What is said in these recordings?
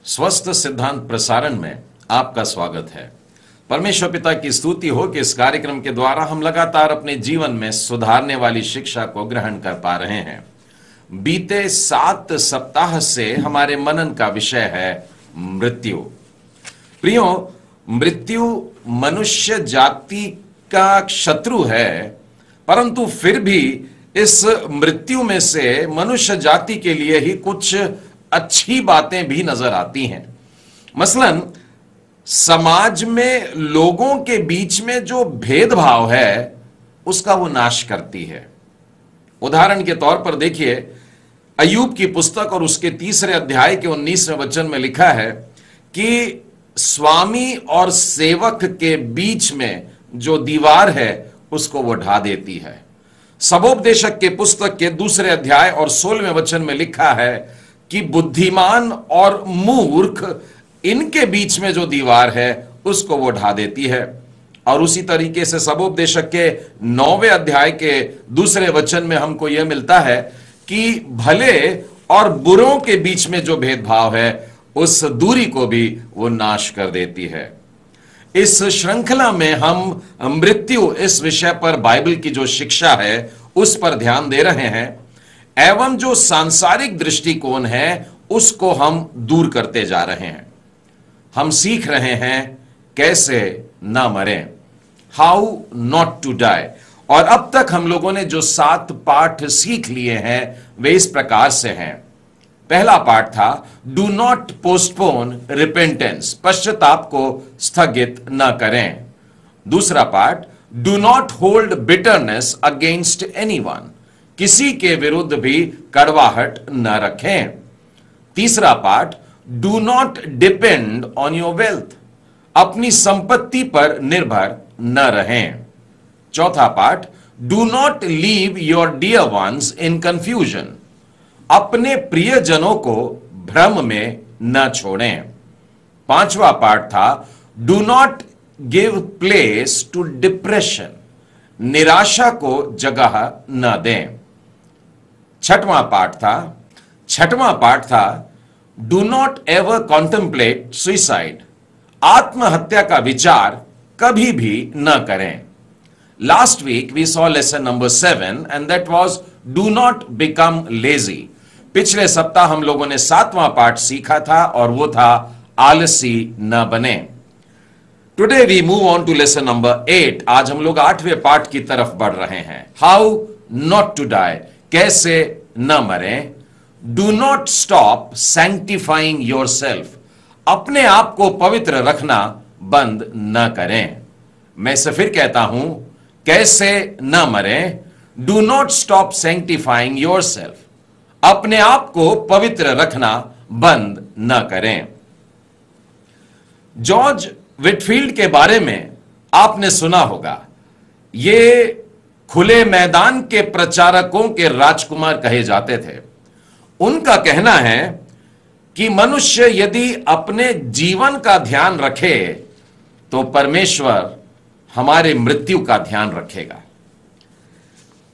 स्वस्थ सिद्धांत प्रसारण में आपका स्वागत है। परमेश्वर पिता की स्तुति हो कि इस कार्यक्रम के द्वारा हम लगातार अपने जीवन में सुधारने वाली शिक्षा को ग्रहण कर पा रहे हैं। बीते 7 सप्ताह से हमारे मनन का विषय है मृत्यु। प्रियो, मृत्यु मनुष्य जाति का शत्रु है, परंतु फिर भी इस मृत्यु में से मनुष्य जाति के लिए ही कुछ अच्छी बातें भी नजर आती हैं। मसलन समाज में लोगों के बीच में जो भेदभाव है उसका वो नाश करती है। उदाहरण के तौर पर देखिए, अय्यूब की पुस्तक और उसके 3 अध्याय के 19वें वचन में लिखा है कि स्वामी और सेवक के बीच में जो दीवार है उसको वो ढा देती है। सबोपदेशक के पुस्तक के 2 अध्याय और 16वें वचन में लिखा है कि बुद्धिमान और मूर्ख इनके बीच में जो दीवार है उसको वो ढा देती है। और उसी तरीके से सबोपदेशक के 9वें अध्याय के 2 वचन में हमको यह मिलता है कि भले और बुरों के बीच में जो भेदभाव है उस दूरी को भी वो नाश कर देती है। इस श्रृंखला में हम मृत्यु इस विषय पर बाइबल की जो शिक्षा है उस पर ध्यान दे रहे हैं एवं जो सांसारिक दृष्टिकोण है उसको हम दूर करते जा रहे हैं। हम सीख रहे हैं कैसे ना मरें, हाउ नॉट टू डाई। और अब तक हम लोगों ने जो 7 पाठ सीख लिए हैं वे इस प्रकार से हैं। पहला पाठ था डू नॉट पोस्टपोन रिपेंटेंस, पश्चाताप को स्थगित न करें। दूसरा पाठ do not hold bitterness against anyone, किसी के विरुद्ध भी कड़वाहट न रखें। तीसरा पाठ do not depend on your wealth, अपनी संपत्ति पर निर्भर न रहें। चौथा पाठ do not leave your dear ones in confusion, अपने प्रियजनों को भ्रम में न छोड़ें। पांचवा पाठ था do not give place to depression, निराशा को जगह न दें। छठवां पाठ था do not ever contemplate suicide, आत्महत्या का विचार कभी भी न करें। Last week we saw lesson number 7 and that was do not become lazy. पिछले सप्ताह हम लोगों ने 7वां पाठ सीखा था और वो था आलसी न बने। Today we move on to lesson number 8। आज हम लोग 8वें पाठ की तरफ बढ़ रहे हैं। हाउ नॉट टू डाई, कैसे न मरें। Do not stop sanctifying yourself, अपने आप को पवित्र रखना बंद न करें। मैं इसे फिर कहता हूं, कैसे न मरें। Do not stop sanctifying yourself, अपने आप को पवित्र रखना बंद न करें। जॉर्ज व्हिटफील्ड के बारे में आपने सुना होगा। ये खुले मैदान के प्रचारकों के राजकुमार कहे जाते थे। उनका कहना है कि मनुष्य यदि अपने जीवन का ध्यान रखे तो परमेश्वर हमारे मृत्यु का ध्यान रखेगा।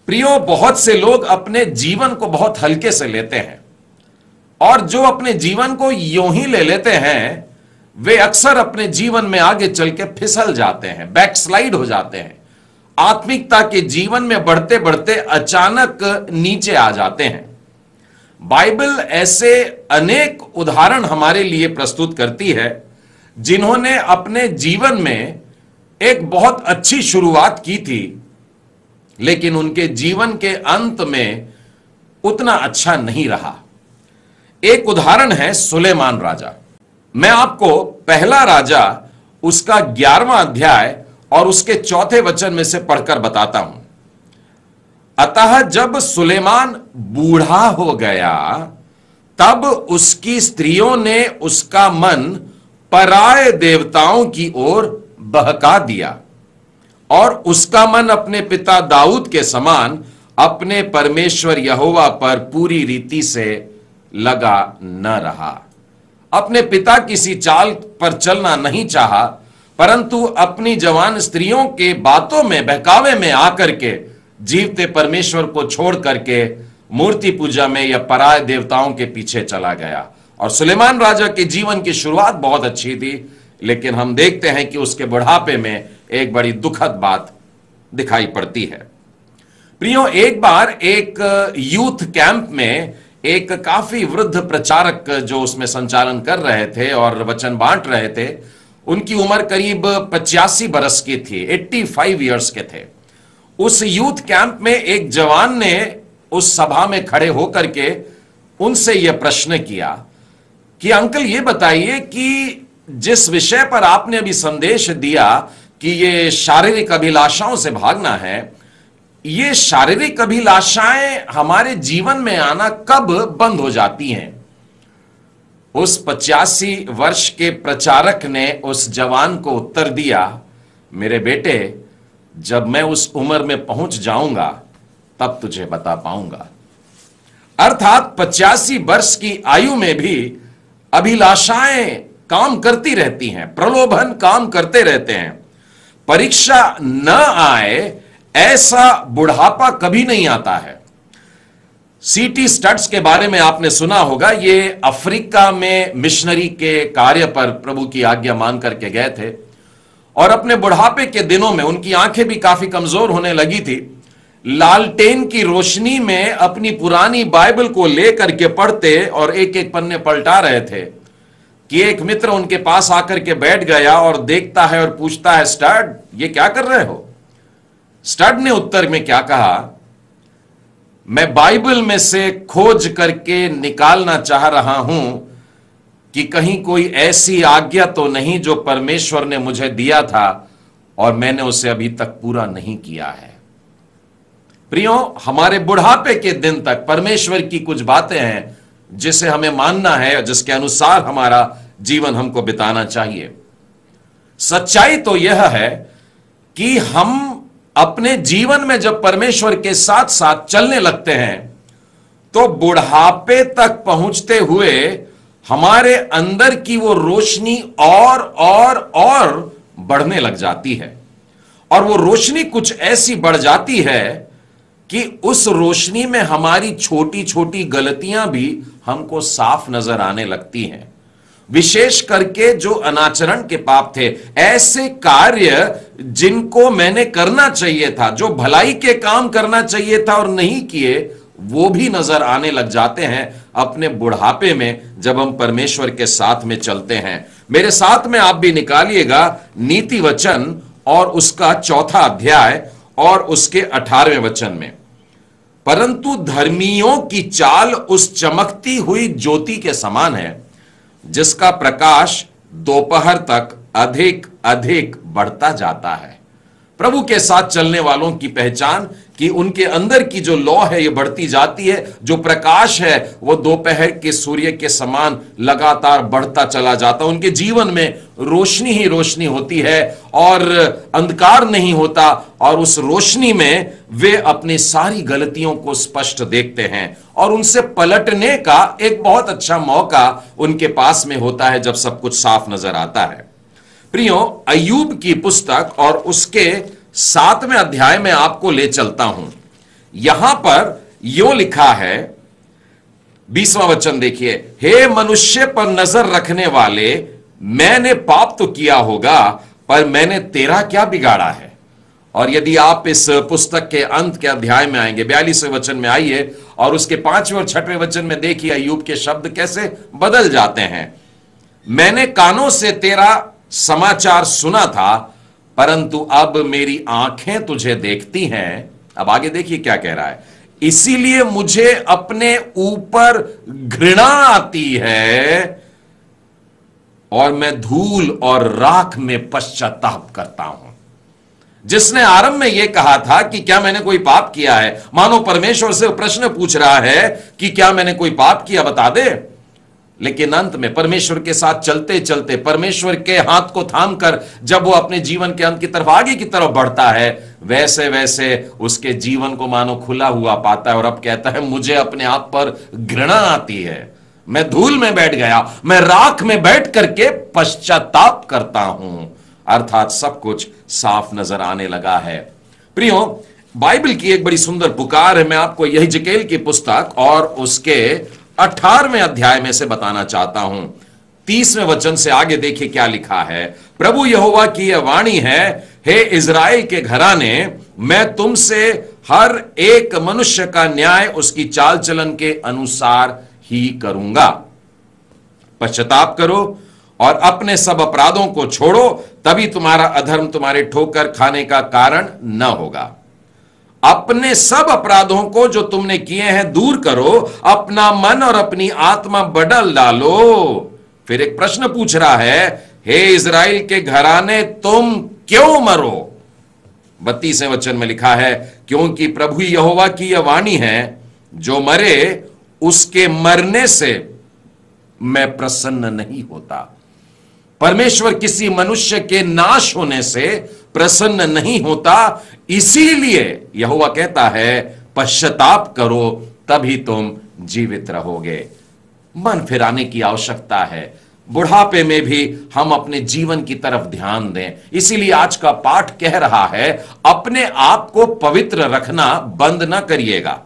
प्रियो, बहुत से लोग अपने जीवन को बहुत हल्के से लेते हैं और जो अपने जीवन को यूं ही ले लेते हैं वे अक्सर अपने जीवन में आगे चल के फिसल जाते हैं, बैकस्लाइड हो जाते हैं, आत्मिकता के जीवन में बढ़ते बढ़ते अचानक नीचे आ जाते हैं। बाइबल ऐसे अनेक उदाहरण हमारे लिए प्रस्तुत करती है जिन्होंने अपने जीवन में एक बहुत अच्छी शुरुआत की थी लेकिन उनके जीवन के अंत में उतना अच्छा नहीं रहा। एक उदाहरण है सुलेमान राजा। मैं आपको पहला राजा उसका 11वां अध्याय और उसके 4थे वचन में से पढ़कर बताता हूं। अतः जब सुलेमान बूढ़ा हो गया तब उसकी स्त्रियों ने उसका मन पराये देवताओं की ओर बहका दिया और उसका मन अपने पिता दाऊद के समान अपने परमेश्वर यहोवा पर पूरी रीति से लगा न रहा। अपने पिता की सी चाल पर चलना नहीं चाहा, परंतु अपनी जवान स्त्रियों के बातों में बहकावे में आकर के जीवते परमेश्वर को छोड़ करके मूर्ति पूजा में या पराय देवताओं के पीछे चला गया। और सुलेमान राजा के जीवन की शुरुआत बहुत अच्छी थी, लेकिन हम देखते हैं कि उसके बुढ़ापे में एक बड़ी दुखद बात दिखाई पड़ती है। प्रियो, एक बार एक यूथ कैंप में एक काफी वृद्ध प्रचारक जो उसमें संचालन कर रहे थे और वचन बांट रहे थे, उनकी उम्र करीब 85 बरस की थी, 85 इयर्स के थे। उस यूथ कैंप में एक जवान ने उस सभा में खड़े होकर के उनसे यह प्रश्न किया कि अंकल, ये बताइए कि जिस विषय पर आपने अभी संदेश दिया कि ये शारीरिक अभिलाषाओं से भागना है, ये शारीरिक अभिलाषाएं हमारे जीवन में आना कब बंद हो जाती हैं? उस 85 वर्ष के प्रचारक ने उस जवान को उत्तर दिया, मेरे बेटे, जब मैं उस उम्र में पहुंच जाऊंगा तब तुझे बता पाऊंगा। अर्थात 85 वर्ष की आयु में भी अभिलाषाएं काम करती रहती हैं, प्रलोभन काम करते रहते हैं। परीक्षा न आए ऐसा बुढ़ापा कभी नहीं आता है। सीटी स्टड्स के बारे में आपने सुना होगा। ये अफ्रीका में मिशनरी के कार्य पर प्रभु की आज्ञा मान करके गए थे और अपने बुढ़ापे के दिनों में उनकी आंखें भी काफी कमजोर होने लगी थी। लालटेन की रोशनी में अपनी पुरानी बाइबल को लेकर के पढ़ते और एक एक पन्ने पलटा रहे थे कि एक मित्र उनके पास आकर के बैठ गया और देखता है और पूछता है, स्टड, ये क्या कर रहे हो? स्टड ने उत्तर में क्या कहा, मैं बाइबल में से खोज करके निकालना चाह रहा हूं कि कहीं कोई ऐसी आज्ञा तो नहीं जो परमेश्वर ने मुझे दिया था और मैंने उसे अभी तक पूरा नहीं किया है। प्रियो, हमारे बुढ़ापे के दिन तक परमेश्वर की कुछ बातें हैं जिसे हमें मानना है, जिसके अनुसार हमारा जीवन हमको बिताना चाहिए। सच्चाई तो यह है कि हम अपने जीवन में जब परमेश्वर के साथ साथ चलने लगते हैं तो बुढ़ापे तक पहुंचते हुए हमारे अंदर की वो रोशनी और बढ़ने लग जाती है। और वो रोशनी कुछ ऐसी बढ़ जाती है कि उस रोशनी में हमारी छोटी छोटी गलतियां भी हमको साफ नजर आने लगती हैं। विशेष करके जो अनाचरण के पाप थे, ऐसे कार्य जिनको मैंने करना चाहिए था, जो भलाई के काम करना चाहिए था और नहीं किए, वो भी नजर आने लग जाते हैं अपने बुढ़ापे में जब हम परमेश्वर के साथ में चलते हैं। मेरे साथ में आप भी निकालिएगा नीति वचन और उसका 4 अध्याय और उसके 18वें वचन में। परंतु धर्मियों की चाल उस चमकती हुई ज्योति के समान है जिसका प्रकाश दोपहर तक अधिक अधिक बढ़ता जाता है। प्रभु के साथ चलने वालों की पहचान कि उनके अंदर की जो लौ है ये बढ़ती जाती है, जो प्रकाश है वो दोपहर के सूर्य के समान लगातार बढ़ता चला जाता है। उनके जीवन में रोशनी ही रोशनी होती है और अंधकार नहीं होता, और उस रोशनी में वे अपनी सारी गलतियों को स्पष्ट देखते हैं और उनसे पलटने का एक बहुत अच्छा मौका उनके पास में होता है जब सब कुछ साफ नजर आता है। प्रियो, अय्यूब की पुस्तक और उसके 7वें अध्याय में आपको ले चलता हूं। यहां पर यो लिखा है, 20वां वचन देखिए, हे मनुष्य पर नजर रखने वाले, मैंने पाप तो किया होगा पर मैंने तेरा क्या बिगाड़ा है। और यदि आप इस पुस्तक के अंत के अध्याय में आएंगे, 42वें वचन में आइए और उसके 5वें और 6वें वचन में देखिए अय्यूब के शब्द कैसे बदल जाते हैं। मैंने कानों से तेरा समाचार सुना था परंतु अब मेरी आंखें तुझे देखती हैं। अब आगे देखिए क्या कह रहा है, इसीलिए मुझे अपने ऊपर घृणा आती है और मैं धूल और राख में पश्चाताप करता हूं। जिसने आरंभ में यह कहा था कि क्या मैंने कोई पाप किया है, मानो परमेश्वर से प्रश्न पूछ रहा है कि क्या मैंने कोई पाप किया, बता दे। लेकिन अंत में परमेश्वर के साथ चलते चलते, परमेश्वर के हाथ को थामकर जब वो अपने जीवन के अंत की तरफ, आगे की तरफ बढ़ता है, वैसे वैसे उसके जीवन को मानो खुला हुआ पाता है और अब कहता है मुझे अपने आप पर घृणा आती है, मैं धूल में बैठ गया, मैं राख में बैठ करके पश्चाताप करता हूं। अर्थात सब कुछ साफ नजर आने लगा है। प्रियो, बाइबल की एक बड़ी सुंदर पुकार है। मैं आपको यही हिजकेल की पुस्तक और उसके 18वें अध्याय में से बताना चाहता हूं। 30वें वचन से आगे देखिए क्या लिखा है। प्रभु यहोवा की यह वाणी है, हे इज़राइल के घराने, मैं तुमसे हर एक मनुष्य का न्याय उसकी चाल चलन के अनुसार ही करूंगा। पश्चाताप करो और अपने सब अपराधों को छोड़ो, तभी तुम्हारा अधर्म तुम्हारे ठोकर खाने का कारण न होगा। अपने सब अपराधों को जो तुमने किए हैं दूर करो, अपना मन और अपनी आत्मा बदल डालो। फिर एक प्रश्न पूछ रहा है, हे इज़राइल के घराने, तुम क्यों मरो? 32वें वचन में लिखा है, क्योंकि प्रभु यहोवा की यह वाणी है, जो मरे उसके मरने से मैं प्रसन्न नहीं होता। परमेश्वर किसी मनुष्य के नाश होने से प्रसन्न नहीं होता, इसीलिए यहोवा कहता है पश्चाताप करो, तभी तुम जीवित रहोगे। मन फिराने की आवश्यकता है। बुढ़ापे में भी हम अपने जीवन की तरफ ध्यान दें। इसीलिए आज का पाठ कह रहा है, अपने आप को पवित्र रखना बंद ना करिएगा।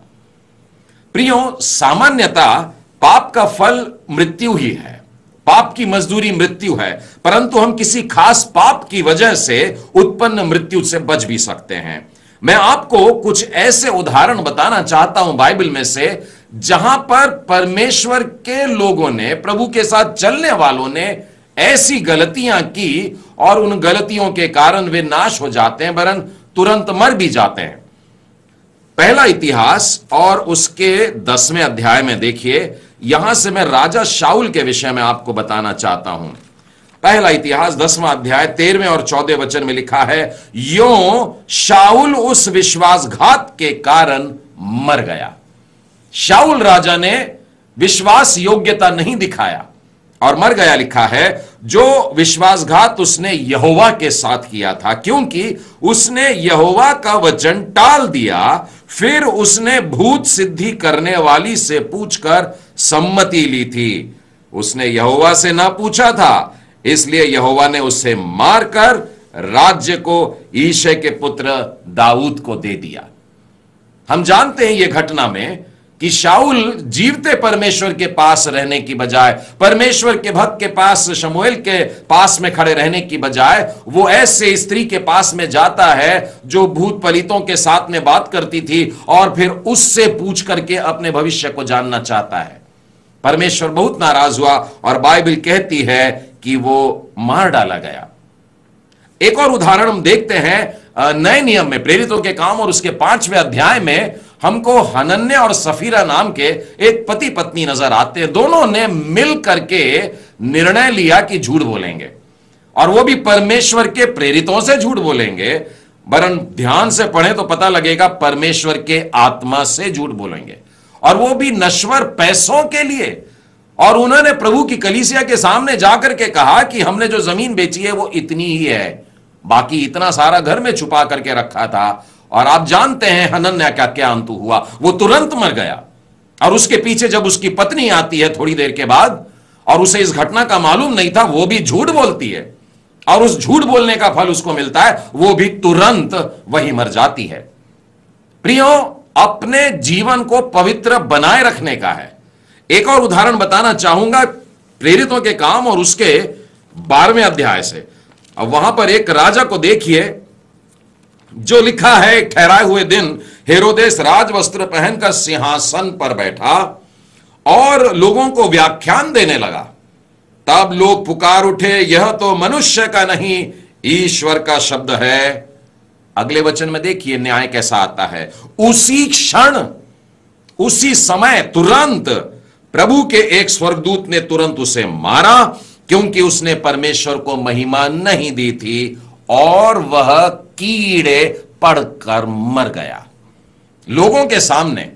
प्रियो, सामान्यतः पाप का फल मृत्यु ही है, पाप की मजदूरी मृत्यु है, परंतु हम किसी खास पाप की वजह से उत्पन्न मृत्यु से बच भी सकते हैं। मैं आपको कुछ ऐसे उदाहरण बताना चाहता हूं बाइबल में से, जहां पर परमेश्वर के लोगों ने, प्रभु के साथ चलने वालों ने ऐसी गलतियां की और उन गलतियों के कारण वे नाश हो जाते हैं, वरन तुरंत मर भी जाते हैं। पहला इतिहास और उसके 10वें अध्याय में देखिए, यहां से मैं राजा शाऊल के विषय में आपको बताना चाहता हूं। पहला इतिहास 10वां अध्याय 13वें और 14वें वचन में लिखा है, यों शाऊल उस विश्वासघात के कारण मर गया। शाऊल राजा ने विश्वास योग्यता नहीं दिखाया और मर गया, लिखा है, जो विश्वासघात उसने यहोवा के साथ किया था, क्योंकि उसने यहोवा का वचन टाल दिया। फिर उसने भूत सिद्धि करने वाली से पूछकर सम्मति ली थी। उसने यहोवा से ना पूछा था, इसलिए यहोवा ने उसे मारकर राज्य को ईशे के पुत्र दाऊद को दे दिया। हम जानते हैं यह घटना में कि शाऊल जीवते परमेश्वर के पास रहने की बजाय, परमेश्वर के भक्त के पास, शमूएल के पास में खड़े रहने की बजाय, वो ऐसे स्त्री के पास में जाता है जो भूत पलितों के साथ में बात करती थी और फिर उससे पूछ करके अपने भविष्य को जानना चाहता है। परमेश्वर बहुत नाराज हुआ और बाइबल कहती है कि वो मार डाला गया। एक और उदाहरण हम देखते हैं नए नियम में, प्रेरितों के काम और उसके 5वें अध्याय में हमको हनन्याह और सफीरा नाम के एक पति पत्नी नजर आते हैं। दोनों ने मिल करके निर्णय लिया कि झूठ बोलेंगे, और वो भी परमेश्वर के प्रेरितों से झूठ बोलेंगे, वरन ध्यान से पढ़े तो पता लगेगा परमेश्वर के आत्मा से झूठ बोलेंगे, और वो भी नश्वर पैसों के लिए। और उन्होंने प्रभु की कलीसिया के सामने जाकर के कहा कि हमने जो जमीन बेची है वो इतनी ही है, बाकी इतना सारा घर में छुपा करके रखा था। और आप जानते हैं हनन्याह का क्या अंत हुआ, वो तुरंत मर गया। और उसके पीछे जब उसकी पत्नी आती है थोड़ी देर के बाद, और उसे इस घटना का मालूम नहीं था, वो भी झूठ बोलती है, और उस झूठ बोलने का फल उसको मिलता है, वो भी तुरंत वही मर जाती है। प्रियो, अपने जीवन को पवित्र बनाए रखने का है। एक और उदाहरण बताना चाहूंगा प्रेरितों के काम और उसके 12वें अध्याय से। अब वहां पर एक राजा को देखिए, जो लिखा है, एक ठहराए हुए दिन हेरोदेस राजवस्त्र पहनकर सिंहासन पर बैठा और लोगों को व्याख्यान देने लगा। तब लोग पुकार उठे, यह तो मनुष्य का नहीं, ईश्वर का शब्द है। अगले वचन में देखिए न्याय कैसा आता है। उसी क्षण, उसी समय, तुरंत प्रभु के एक स्वर्गदूत ने तुरंत उसे मारा, क्योंकि उसने परमेश्वर को महिमा नहीं दी थी, और वह कीड़े पड़कर मर गया। लोगों के सामने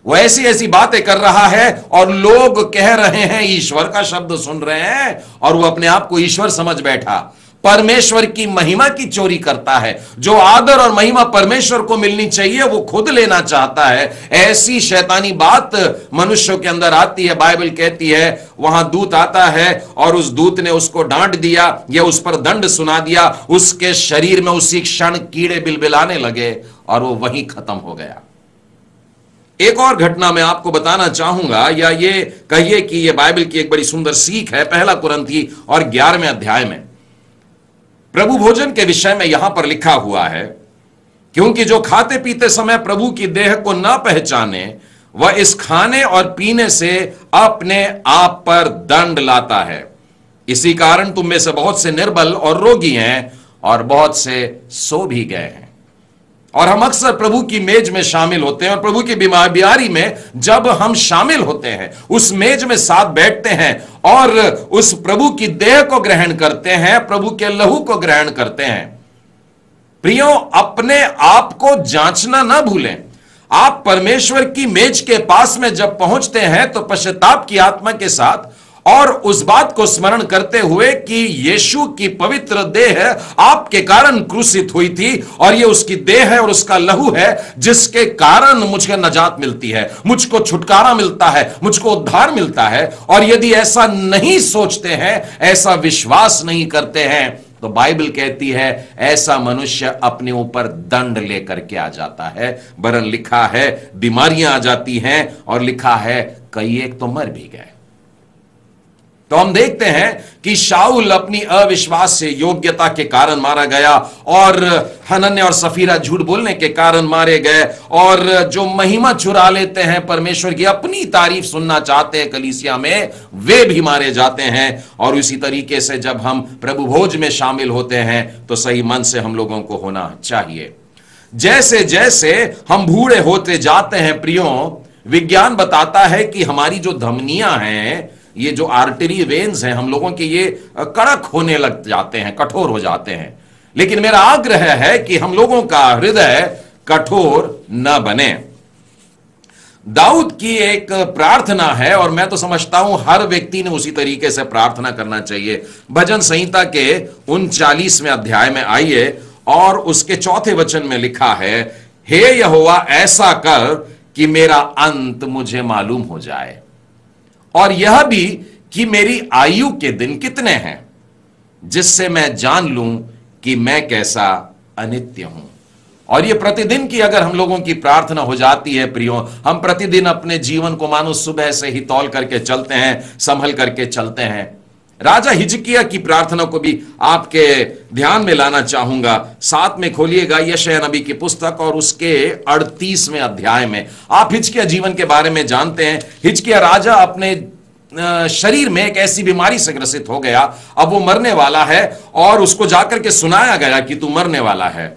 वो ऐसी ऐसी बातें कर रहा है और लोग कह रहे हैं, ईश्वर का शब्द सुन रहे हैं, और वो अपने आप को ईश्वर समझ बैठा। परमेश्वर की महिमा की चोरी करता है। जो आदर और महिमा परमेश्वर को मिलनी चाहिए वो खुद लेना चाहता है। ऐसी शैतानी बात मनुष्यों के अंदर आती है। बाइबल कहती है वहां दूत आता है और उस दूत ने उसको डांट दिया या उस पर दंड सुना दिया, उसके शरीर में उसी क्षण कीड़े बिलबिलाने लगे और वो वहीं खत्म हो गया। एक और घटना मैं आपको बताना चाहूंगा, या ये कहिए कि ये बाइबल की एक बड़ी सुंदर सीख है। पहला कुरिन्थी और 11वें अध्याय में प्रभु भोजन के विषय में यहां पर लिखा हुआ है, क्योंकि जो खाते पीते समय प्रभु की देह को न पहचाने वह इस खाने और पीने से अपने आप पर दंड लाता है। इसी कारण तुम में से बहुत से निर्बल और रोगी हैं और बहुत से सो भी गए हैं। और हम अक्सर प्रभु की मेज में शामिल होते हैं, और प्रभु की बीमारी में जब हम शामिल होते हैं, उस मेज में साथ बैठते हैं और उस प्रभु की देह को ग्रहण करते हैं, प्रभु के लहू को ग्रहण करते हैं। प्रियो, अपने आप को जांचना ना भूलें। आप परमेश्वर की मेज के पास में जब पहुंचते हैं तो पश्चाताप की आत्मा के साथ और उस बात को स्मरण करते हुए कि यीशु की पवित्र देह आपके कारण क्रूसित हुई थी, और ये उसकी देह है और उसका लहू है जिसके कारण मुझे नजात मिलती है, मुझको छुटकारा मिलता है, मुझको उद्धार मिलता है। और यदि ऐसा नहीं सोचते हैं, ऐसा विश्वास नहीं करते हैं, तो बाइबल कहती है ऐसा मनुष्य अपने ऊपर दंड लेकर के आ जाता है। वरन लिखा है बीमारियां आ जाती हैं, और लिखा है कई एक तो मर भी गए। तो हम देखते हैं कि शाऊल अपनी अविश्वास से योग्यता के कारण मारा गया, और हनन्याह और सफीरा झूठ बोलने के कारण मारे गए, और जो महिमा चुरा लेते हैं परमेश्वर की, अपनी तारीफ सुनना चाहते हैं कलीसिया में, वे भी मारे जाते हैं। और इसी तरीके से जब हम प्रभु भोज में शामिल होते हैं तो सही मन से हम लोगों को होना चाहिए। जैसे जैसे हम बूढ़े होते जाते हैं प्रियो, विज्ञान बताता है कि हमारी जो धमनियां हैं, ये जो आर्टरी वेन्स हैं, हम लोगों के ये कड़क होने लग जाते हैं, कठोर हो जाते हैं। लेकिन मेरा आग्रह है कि हम लोगों का हृदय कठोर न बने। दाऊद की एक प्रार्थना है, और मैं तो समझता हूं हर व्यक्ति ने उसी तरीके से प्रार्थना करना चाहिए। भजन संहिता के 39वें अध्याय में आइए, और उसके 4थे वचन में लिखा है, हे यहोवा ऐसा कर कि मेरा अंत मुझे मालूम हो जाए, और यह भी कि मेरी आयु के दिन कितने हैं, जिससे मैं जान लूं कि मैं कैसा अनित्य हूं। और ये प्रतिदिन की अगर हम लोगों की प्रार्थना हो जाती है प्रियो, हम प्रतिदिन अपने जीवन को मानो सुबह से ही तौल करके चलते हैं, संभल करके चलते हैं। राजा हिजकिय्याह की प्रार्थना को भी आपके ध्यान में लाना चाहूंगा। साथ में खोलिएगा यशायाह नबी की पुस्तक और उसके 38वें अध्याय में। आप हिजकिय्याह जीवन के बारे में जानते हैं। हिजकिय्याह राजा अपने शरीर में एक ऐसी बीमारी से ग्रसित हो गया, अब वो मरने वाला है, और उसको जाकर के सुनाया गया कि तू मरने वाला है।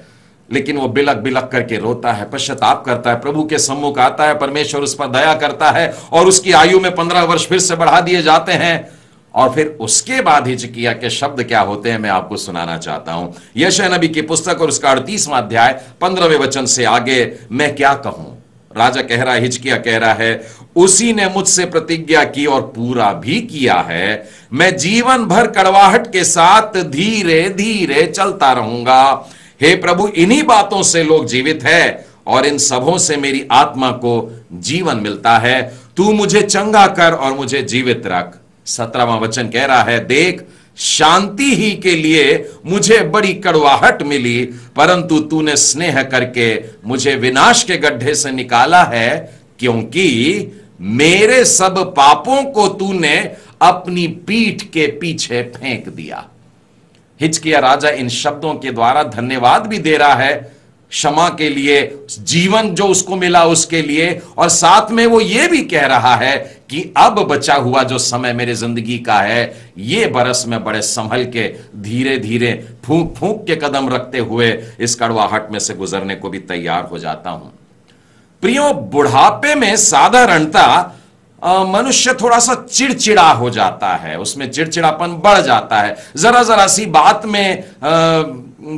लेकिन वो बिलक बिलक करके रोता है, पश्चाताप करता है, प्रभु के सम्मुख आता है, परमेश्वर उस पर दया करता है, और उसकी आयु में 15 वर्ष फिर से बढ़ा दिए जाते हैं। और फिर उसके बाद हिजकिय्याह के शब्द क्या होते हैं, मैं आपको सुनाना चाहता हूं। यशायाह नबी की पुस्तक और उसका 38वां अध्याय 15वें वचन से आगे मैं क्या कहूं। राजा कह रहा है, हिजकिय्याह कह रहा है, उसी ने मुझसे प्रतिज्ञा की और पूरा भी किया है, मैं जीवन भर कड़वाहट के साथ धीरे धीरे चलता रहूंगा। हे प्रभु, इन्हीं बातों से लोग जीवित है, और इन सबों से मेरी आत्मा को जीवन मिलता है। तू मुझे चंगा कर और मुझे जीवित रख। 17वां वचन कह रहा है, देख शांति ही के लिए मुझे बड़ी कड़वाहट मिली, परंतु तूने स्नेह करके मुझे विनाश के गड्ढे से निकाला है, क्योंकि मेरे सब पापों को तूने अपनी पीठ के पीछे फेंक दिया। हिजकिय्याह राजा इन शब्दों के द्वारा धन्यवाद भी दे रहा है क्षमा के लिए, जीवन जो उसको मिला उसके लिए, और साथ में वो ये भी कह रहा है कि अब बचा हुआ जो समय मेरे जिंदगी का है, ये बरस में बड़े संभल के धीरे धीरे फूंक फूंक के कदम रखते हुए इस कड़वाहट में से गुजरने को भी तैयार हो जाता हूं। प्रियो, बुढ़ापे में साधारणता मनुष्य थोड़ा सा चिड़चिड़ा हो जाता है, उसमें चिड़चिड़ापन बढ़ जाता है, जरा जरा सी बात में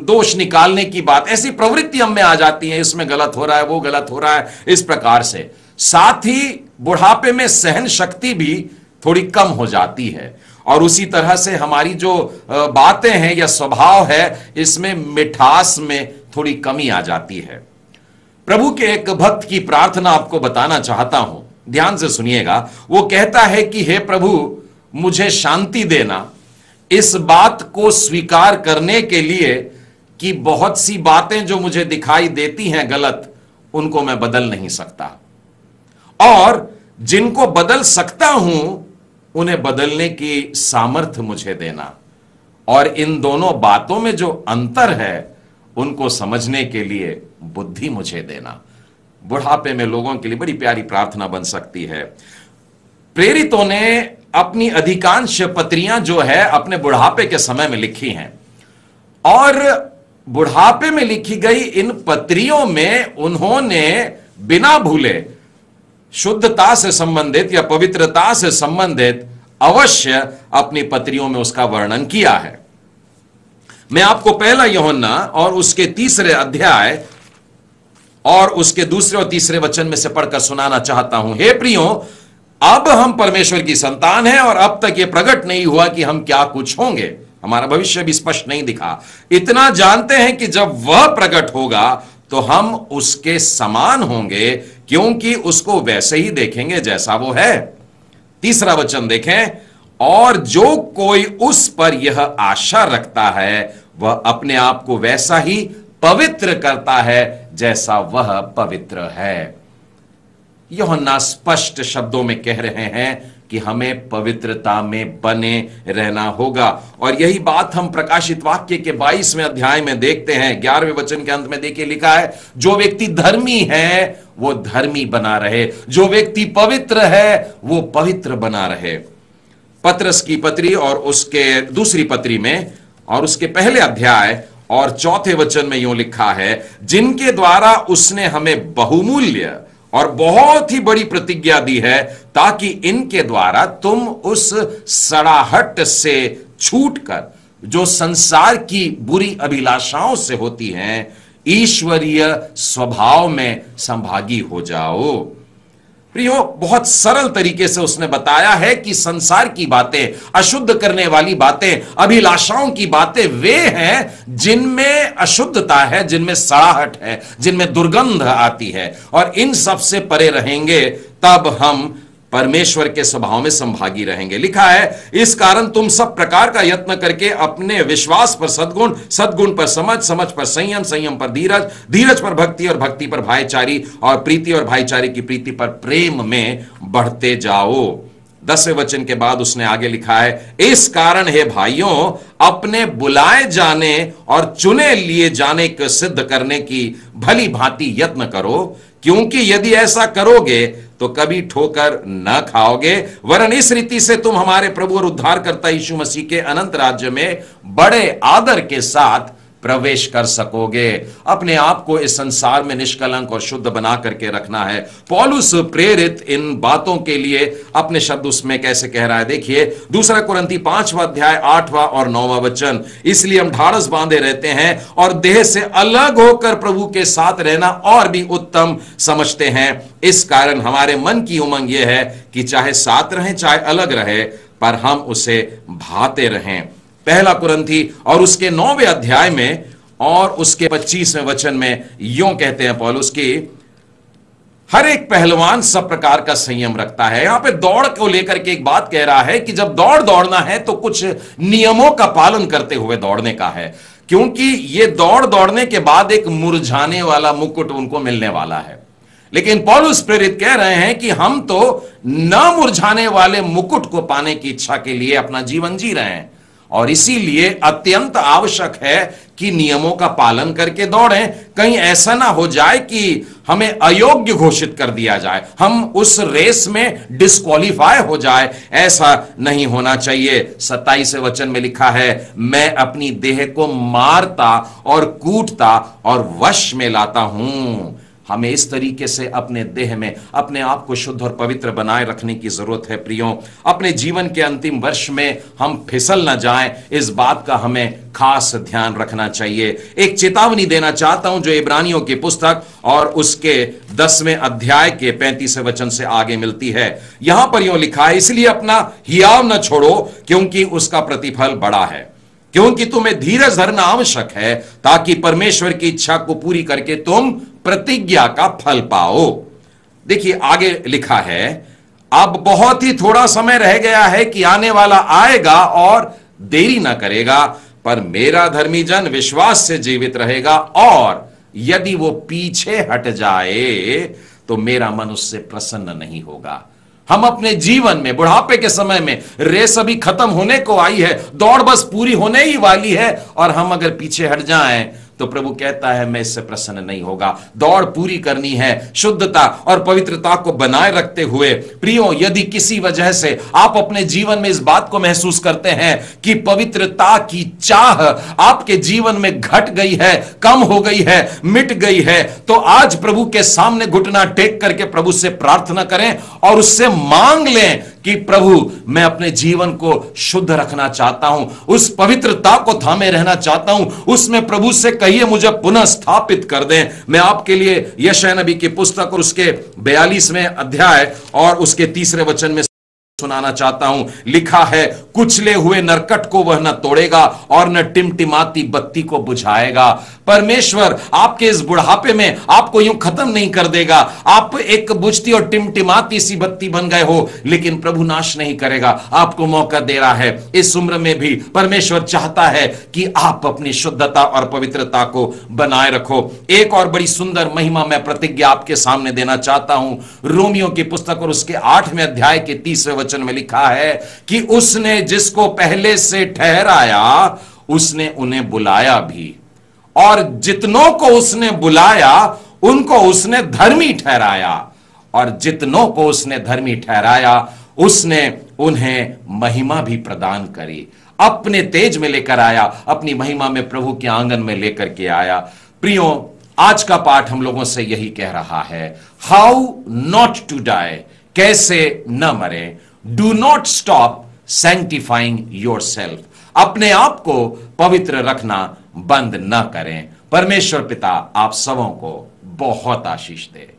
दोष निकालने की बात, ऐसी प्रवृत्ति हम में आ जाती है, इसमें गलत हो रहा है, वो गलत हो रहा है, इस प्रकार से। साथ ही बुढ़ापे में सहन शक्ति भी थोड़ी कम हो जाती है, और उसी तरह से हमारी जो बातें हैं या स्वभाव है, इसमें मिठास में थोड़ी कमी आ जाती है। प्रभु के एक भक्त की प्रार्थना आपको बताना चाहता हूं, ध्यान से सुनिएगा। वो कहता है कि हे प्रभु, मुझे शांति देना, इस बात को स्वीकार करने के लिए कि बहुत सी बातें जो मुझे दिखाई देती हैं गलत, उनको मैं बदल नहीं सकता। और जिनको बदल सकता हूं उन्हें बदलने की सामर्थ्य मुझे देना, और इन दोनों बातों में जो अंतर है उनको समझने के लिए बुद्धि मुझे देना। बुढ़ापे में लोगों के लिए बड़ी प्यारी प्रार्थना बन सकती है। प्रेरितों ने अपनी अधिकांश पत्रियां जो है अपने बुढ़ापे के समय में लिखी हैं, और बुढ़ापे में लिखी गई इन पत्रियों में उन्होंने बिना भूले शुद्धता से संबंधित या पवित्रता से संबंधित अवश्य अपनी पत्रियों में उसका वर्णन किया है। मैं आपको पहला यूहन्ना और उसके 3 अध्याय और उसके 2 और 3 वचन में से पढ़कर सुनाना चाहता हूं। हे प्रियो, अब हम परमेश्वर की संतान हैं और अब तक यह प्रकट नहीं हुआ कि हम क्या कुछ होंगे। हमारा भविष्य भी स्पष्ट नहीं दिखा। इतना जानते हैं कि जब वह प्रकट होगा तो हम उसके समान होंगे, क्योंकि उसको वैसे ही देखेंगे जैसा वो है। 3 वचन देखें, और जो कोई उस पर यह आशा रखता है वह अपने आप को वैसा ही पवित्र करता है जैसा वह पवित्र है। यूहन्ना स्पष्ट शब्दों में कह रहे हैं कि हमें पवित्रता में बने रहना होगा, और यही बात हम प्रकाशित वाक्य के 22वें अध्याय में देखते हैं। 11वें वचन के अंत में देखिए लिखा है, जो व्यक्ति धर्मी है वो धर्मी बना रहे, जो व्यक्ति पवित्र है वो पवित्र बना रहे। पतरस की पत्री और उसके दूसरी पत्री में और उसके पहले अध्याय और 4 वचन में यूं लिखा है, जिनके द्वारा उसने हमें बहुमूल्य और बहुत ही बड़ी प्रतिज्ञा दी है, ताकि इनके द्वारा तुम उस सड़ाहट से छूटकर जो संसार की बुरी अभिलाषाओं से होती हैं, ईश्वरीय स्वभाव में संभागी हो जाओ। प्रियो, बहुत सरल तरीके से उसने बताया है कि संसार की बातें, अशुद्ध करने वाली बातें, अभिलाषाओं की बातें वे हैं जिनमें अशुद्धता है, जिनमें सड़ाहट है, जिनमें दुर्गंध आती है, और इन सब से परे रहेंगे तब हम परमेश्वर के स्वभाव में संभागी रहेंगे। लिखा है, इस कारण तुम सब प्रकार का यत्न करके अपने विश्वास पर सद्गुण, सद्गुण पर समझ, समझ पर संयम, संयम पर धीरज, धीरज पर भक्ति और भक्ति पर भाईचारी, और प्रीति और भाईचारे की प्रीति पर प्रेम में बढ़ते जाओ। 10वें वचन के बाद उसने आगे लिखा है, इस कारण हे भाइयों, अपने बुलाए जाने और चुने लिए जाने को सिद्ध करने की भली भांति यत्न करो, क्योंकि यदि ऐसा करोगे तो कभी ठोकर न खाओगे, वरन इस रीति से तुम हमारे प्रभु और उद्धारकर्ता यीशु मसीह के अनंत राज्य में बड़े आदर के साथ प्रवेश कर सकोगे। अपने आप को इस संसार में निष्कलंक और शुद्ध बना करके रखना है। पौलुस प्रेरित इन बातों के लिए अपने शब्द उसमें कैसे कह रहा है, देखिए 2 कुरिन्ती 5वां अध्याय 8वां और 9वां वचन, इसलिए हम ढाढ़स बांधे रहते हैं और देह से अलग होकर प्रभु के साथ रहना और भी उत्तम समझते हैं। इस कारण हमारे मन की उमंग यह है कि चाहे साथ रहें चाहे अलग रहे, पर हम उसे भाते रहें। 1 कुरिन्ती और उसके 9वें अध्याय में और उसके 25वें वचन में यूं कहते हैं पौलुस की, हर एक पहलवान सब प्रकार का संयम रखता है। यहां पे दौड़ को लेकर के एक बात कह रहा है कि जब दौड़ना है तो कुछ नियमों का पालन करते हुए दौड़ने का है, क्योंकि ये दौड़ने के बाद एक मुरझाने वाला मुकुट उनको मिलने वाला है। लेकिन पौलुस प्रेरित कह रहे हैं कि हम तो न मुरझाने वाले मुकुट को पाने की इच्छा के लिए अपना जीवन जी रहे हैं, और इसीलिए अत्यंत आवश्यक है कि नियमों का पालन करके दौड़ें। कहीं ऐसा ना हो जाए कि हमें अयोग्य घोषित कर दिया जाए, हम उस रेस में डिस्क्वालीफाई हो जाए, ऐसा नहीं होना चाहिए। 27वें वचन में लिखा है, मैं अपनी देह को मारता और कूटता और वश में लाता हूं। हमें इस तरीके से अपने देह में अपने आप को शुद्ध और पवित्र बनाए रखने की जरूरत है। प्रियो, अपने जीवन के अंतिम वर्ष में हम फिसल न जाएं, इस बात का हमें खास ध्यान रखना चाहिए। एक चेतावनी देना चाहता हूं जो इब्रानियों की पुस्तक और उसके 10वें अध्याय के 35वें वचन से आगे मिलती है। यहां पर यूं लिखा है, इसलिए अपना हियाव न छोड़ो, क्योंकि उसका प्रतिफल बड़ा है। क्योंकि तुम्हें धीरज धरना आवश्यक है, ताकि परमेश्वर की इच्छा को पूरी करके तुम प्रतिज्ञा का फल पाओ। देखिए आगे लिखा है, अब बहुत ही थोड़ा समय रह गया है कि आने वाला आएगा और देरी ना करेगा, पर मेरा धर्मी जन विश्वास से जीवित रहेगा, और यदि वो पीछे हट जाए तो मेरा मन उससे प्रसन्न नहीं होगा। हम अपने जीवन में बुढ़ापे के समय में, रेस अभी खत्म होने को आई है, दौड़ बस पूरी होने ही वाली है, और हम अगर पीछे हट जाएं तो प्रभु कहता है मैं इससे प्रसन्न नहीं होगा। दौड़ पूरी करनी है शुद्धता और पवित्रता को बनाए रखते हुए। प्रियो, यदि किसी वजह से आप अपने जीवन में इस बात को महसूस करते हैं कि पवित्रता की चाह आपके जीवन में घट गई है, कम हो गई है, मिट गई है, तो आज प्रभु के सामने घुटना टेक करके प्रभु से प्रार्थना करें और उससे मांग लें कि प्रभु मैं अपने जीवन को शुद्ध रखना चाहता हूं, उस पवित्रता को थामे रहना चाहता हूं, उसमें प्रभु से कहिए मुझे पुनः स्थापित कर दें। मैं आपके लिए यशायाह नबी की पुस्तक और उसके 42वें अध्याय और उसके 3 वचन में सुनाना चाहता हूं। लिखा है, कुचले हुए नरकट को वह न तोड़ेगा और न टिमटिमाती बत्ती को बुझाएगा। परमेश्वर आपके इस बुढ़ापे में आपको यूं खत्म नहीं कर देगा। आप एक बुझती और टिमटिमाती सी बत्ती बन गए हो, लेकिन प्रभु नाश नहीं करेगा, आपको मौका दे रहा है। इस उम्र में भी परमेश्वर चाहता है कि आप अपनी शुद्धता और पवित्रता को बनाए रखो। एक और बड़ी सुंदर महिमा मैं प्रतिज्ञा आपके सामने देना चाहता हूं। रोमियो की पुस्तक और उसके 8वें अध्याय के 30वें वचन में लिखा है कि उसने जिसको पहले से ठहराया उसने उन्हें बुलाया भी, और जितनों को उसने बुलाया उनको उसने धर्मी ठहराया, और जितनों को उसने धर्मी ठहराया उसने उन्हें महिमा भी प्रदान करी। अपने तेज में लेकर आया, अपनी महिमा में प्रभु के आंगन में लेकर के आया। प्रियो, आज का पाठ हम लोगों से यही कह रहा है, हाउ नॉट टू डाई, कैसे न मरे। डू नॉट स्टॉप सैंक्टिफाइंग योरसेल्फ, अपने आप को पवित्र रखना बंद न करें। परमेश्वर पिता आप सबों को बहुत आशीष दे।